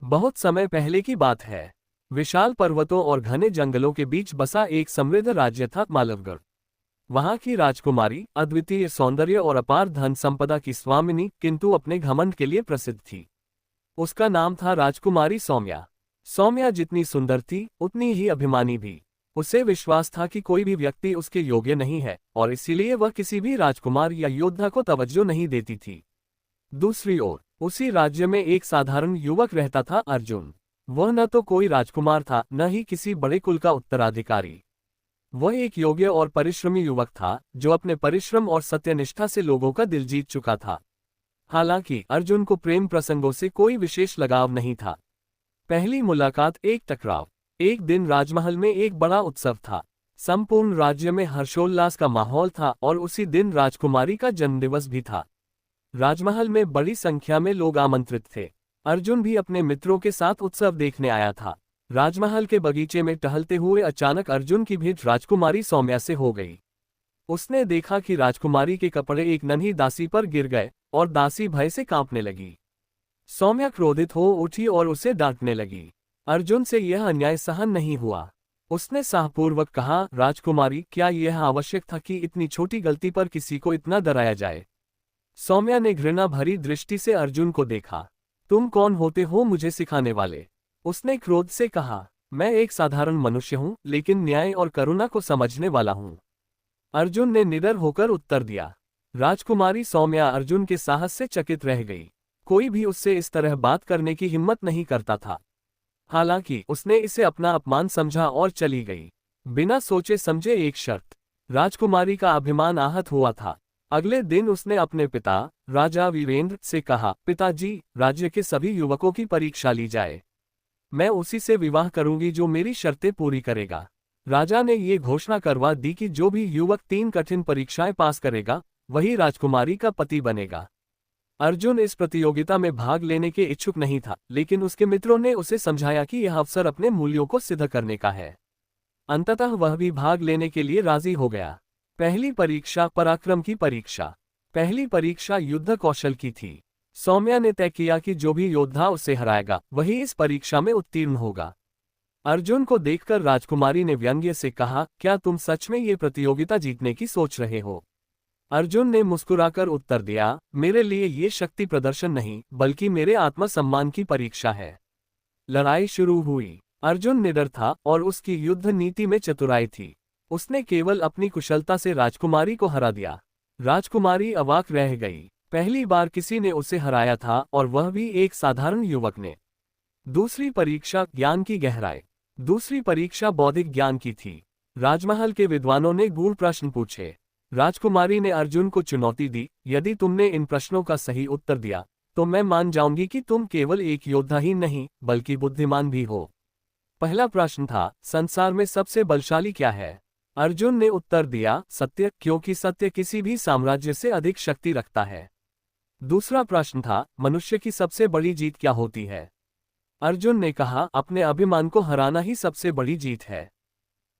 बहुत समय पहले की बात है। विशाल पर्वतों और घने जंगलों के बीच बसा एक समृद्ध राज्य था मालवगढ़। वहां की राजकुमारी अद्वितीय सौंदर्य और अपार धन संपदा की स्वामिनी, किंतु अपने घमंड के लिए प्रसिद्ध थी। उसका नाम था राजकुमारी सौम्या। सौम्या जितनी सुंदर थी उतनी ही अभिमानी भी। उसे विश्वास था कि कोई भी व्यक्ति उसके योग्य नहीं है और इसीलिए वह किसी भी राजकुमार या योद्धा को तवज्जो नहीं देती थी। दूसरी ओर उसी राज्य में एक साधारण युवक रहता था, अर्जुन। वह न तो कोई राजकुमार था, न ही किसी बड़े कुल का उत्तराधिकारी। वह एक योग्य और परिश्रमी युवक था जो अपने परिश्रम और सत्यनिष्ठा से लोगों का दिल जीत चुका था। हालांकि अर्जुन को प्रेम प्रसंगों से कोई विशेष लगाव नहीं था। पहली मुलाकात एक टकराव। एक दिन राजमहल में एक बड़ा उत्सव था। संपूर्ण राज्य में हर्षोल्लास का माहौल था और उसी दिन राजकुमारी का जन्मदिवस भी था। राजमहल में बड़ी संख्या में लोग आमंत्रित थे। अर्जुन भी अपने मित्रों के साथ उत्सव देखने आया था। राजमहल के बगीचे में टहलते हुए अचानक अर्जुन की भेंट राजकुमारी सौम्या से हो गई। उसने देखा कि राजकुमारी के कपड़े एक नन्ही दासी पर गिर गए और दासी भय से कांपने लगी। सौम्या क्रोधित हो उठी और उसे डांटने लगी। अर्जुन से यह अन्याय सहन नहीं हुआ। उसने साहपूर्वक कहा, राजकुमारी, क्या यह आवश्यक था कि इतनी छोटी गलती पर किसी को इतना डराया जाए? सौम्या ने घृणा भरी दृष्टि से अर्जुन को देखा। तुम कौन होते हो मुझे सिखाने वाले? उसने क्रोध से कहा। मैं एक साधारण मनुष्य हूं, लेकिन न्याय और करुणा को समझने वाला हूं। अर्जुन ने निडर होकर उत्तर दिया। राजकुमारी सौम्या अर्जुन के साहस से चकित रह गई। कोई भी उससे इस तरह बात करने की हिम्मत नहीं करता था। हालांकि उसने इसे अपना अपमान समझा और चली गई, बिना सोचे समझे एक शर्त। राजकुमारी का अभिमान आहत हुआ था। अगले दिन उसने अपने पिता राजा वीरेंद्र से कहा, पिताजी, राज्य के सभी युवकों की परीक्षा ली जाए। मैं उसी से विवाह करूंगी जो मेरी शर्तें पूरी करेगा। राजा ने ये घोषणा करवा दी कि जो भी युवक 3 कठिन परीक्षाएं पास करेगा वही राजकुमारी का पति बनेगा। अर्जुन इस प्रतियोगिता में भाग लेने के इच्छुक नहीं था, लेकिन उसके मित्रों ने उसे समझाया कि यह अवसर अपने मूल्यों को सिद्ध करने का है। अंततः वह भी भाग लेने के लिए राजी हो गया। पहली परीक्षा पराक्रम की परीक्षा। पहली परीक्षा युद्ध कौशल की थी। सौम्या ने तय किया कि जो भी योद्धा उसे हराएगा वही इस परीक्षा में उत्तीर्ण होगा। अर्जुन को देखकर राजकुमारी ने व्यंग्य से कहा, क्या तुम सच में ये प्रतियोगिता जीतने की सोच रहे हो? अर्जुन ने मुस्कुराकर उत्तर दिया, मेरे लिए ये शक्ति प्रदर्शन नहीं बल्कि मेरे आत्मसम्मान की परीक्षा है। लड़ाई शुरू हुई। अर्जुन निडर था और उसकी युद्ध नीति में चतुराई थी। उसने केवल अपनी कुशलता से राजकुमारी को हरा दिया। राजकुमारी अवाक रह गई। पहली बार किसी ने उसे हराया था और वह भी एक साधारण युवक ने। दूसरी परीक्षा ज्ञान की गहराई। दूसरी परीक्षा बौद्धिक ज्ञान की थी। राजमहल के विद्वानों ने गूढ़ प्रश्न पूछे। राजकुमारी ने अर्जुन को चुनौती दी, यदि तुमने इन प्रश्नों का सही उत्तर दिया तो मैं मान जाऊंगी कि तुम केवल एक योद्धा ही नहीं बल्कि बुद्धिमान भी हो। पहला प्रश्न था, संसार में सबसे बलशाली क्या है? अर्जुन ने उत्तर दिया, सत्य, क्योंकि सत्य किसी भी साम्राज्य से अधिक शक्ति रखता है। दूसरा प्रश्न था, मनुष्य की सबसे बड़ी जीत क्या होती है? अर्जुन ने कहा, अपने अभिमान को हराना ही सबसे बड़ी जीत है।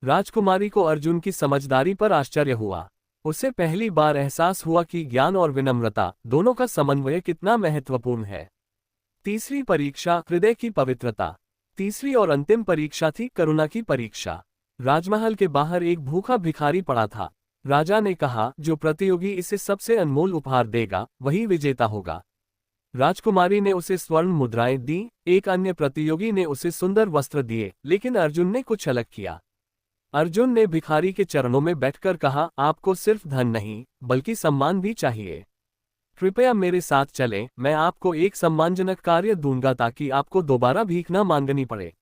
राजकुमारी को अर्जुन की समझदारी पर आश्चर्य हुआ। उसे पहली बार एहसास हुआ कि ज्ञान और विनम्रता दोनों का समन्वय कितना महत्वपूर्ण है। तीसरी परीक्षा हृदय की पवित्रता। तीसरी और अंतिम परीक्षा थी करुणा की परीक्षा। राजमहल के बाहर एक भूखा भिखारी पड़ा था। राजा ने कहा, जो प्रतियोगी इसे सबसे अनमोल उपहार देगा वही विजेता होगा। राजकुमारी ने उसे स्वर्ण मुद्राएं दी। एक अन्य प्रतियोगी ने उसे सुंदर वस्त्र दिए, लेकिन अर्जुन ने कुछ अलग किया। अर्जुन ने भिखारी के चरणों में बैठकर कहा, आपको सिर्फ धन नहीं बल्कि सम्मान भी चाहिए। कृपया मेरे साथ चलें, मैं आपको एक सम्मानजनक कार्य दूंगा ताकि आपको दोबारा भीख न मांगनी पड़े।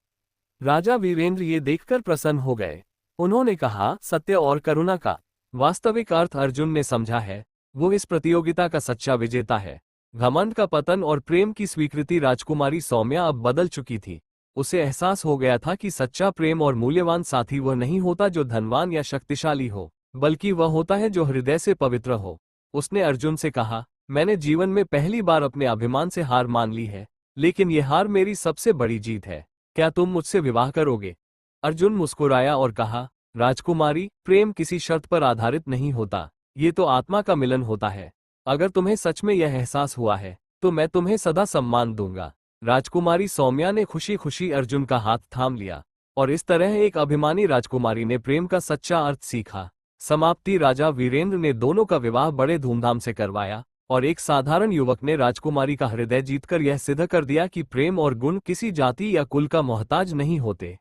राजा वीरेंद्र ये देखकर प्रसन्न हो गए। उन्होंने कहा, सत्य और करुणा का वास्तविक अर्थ अर्जुन ने समझा है। वो इस प्रतियोगिता का सच्चा विजेता है। घमंड का पतन और प्रेम की स्वीकृति। राजकुमारी सौम्या अब बदल चुकी थी। उसे एहसास हो गया था कि सच्चा प्रेम और मूल्यवान साथी वह नहीं होता जो धनवान या शक्तिशाली हो, बल्कि वह होता है जो हृदय से पवित्र हो। उसने अर्जुन से कहा, मैंने जीवन में पहली बार अपने अभिमान से हार मान ली है, लेकिन यह हार मेरी सबसे बड़ी जीत है। क्या तुम मुझसे विवाह करोगे? अर्जुन मुस्कुराया और कहा, राजकुमारी, प्रेम किसी शर्त पर आधारित नहीं होता, ये तो आत्मा का मिलन होता है। अगर तुम्हें सच में यह एहसास हुआ है तो मैं तुम्हें सदा सम्मान दूंगा। राजकुमारी सौम्या ने खुशी खुशी अर्जुन का हाथ थाम लिया, और इस तरह एक अभिमानी राजकुमारी ने प्रेम का सच्चा अर्थ सीखा। समाप्ति। राजा वीरेंद्र ने दोनों का विवाह बड़े धूमधाम से करवाया, और एक साधारण युवक ने राजकुमारी का हृदय जीतकर यह सिद्ध कर दिया कि प्रेम और गुण किसी जाति या कुल का मोहताज नहीं होते।